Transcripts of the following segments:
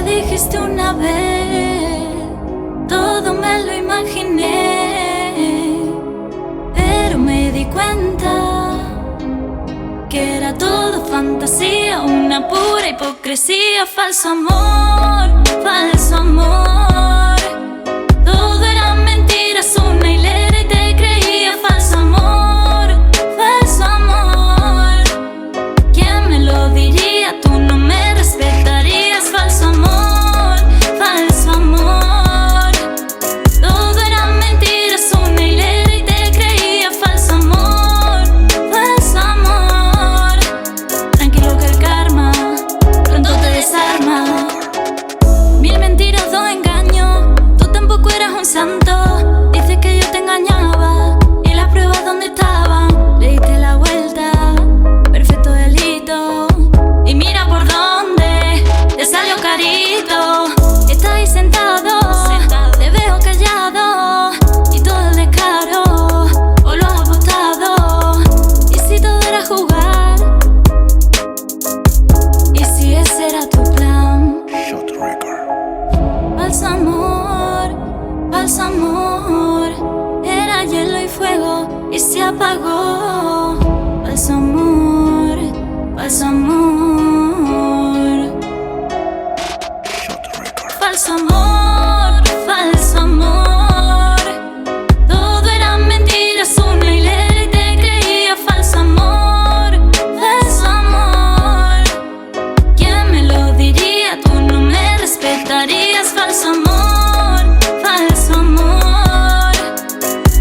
dijiste una vez, todo me lo imaginé, pero me di cuenta que era todo fantasía, una pura hipocresía. Falso amor, falso amor, todo era mentiras, una hilera y te creía. Falso amor, falso amor, ¿quién me lo diría? Tú no me respetarías. Falso amor, falso amor, todo era mentiras, una hilera y te creía. Falso amor, falso amor, tranquilo que el karma pronto te desarma. Mil mentiras, dos engaños, tú tampoco eras un santo. Dices que yo te engañaba y las pruebas dónde estaban. Le diste la vuelta, perfecto delito, y mira por dónde te salió carito. Estás ahí sentado, te veo callado, y todo el descaro o lo has apostado. Y si todo era jugar, y si ese era tu plan. Shot Record. Falso amor, falso amor, era hielo y fuego y se apagó. Falso amor, falso amor, Shot Record. falso amor, falso amor, todo era mentiras, una hilera y te creía. Falso amor, falso amor, ¿quién me lo diría? Tú no me respetarías. Falso amor, falso amor,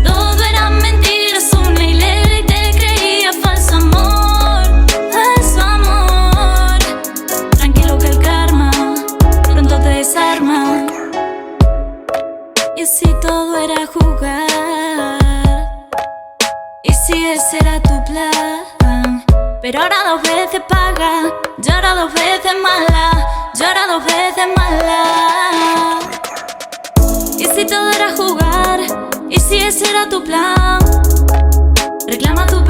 todo era mentiras, una hilera y te creía. Falso amor, tranquilo que el karma pronto te desarma. Y si todo era jugar, y si ese era tu plan, pero ahora dos veces paga, llora dos veces mala, llora dos veces mala. Y si todo era jugar, y si ese era tu plan, reclama tu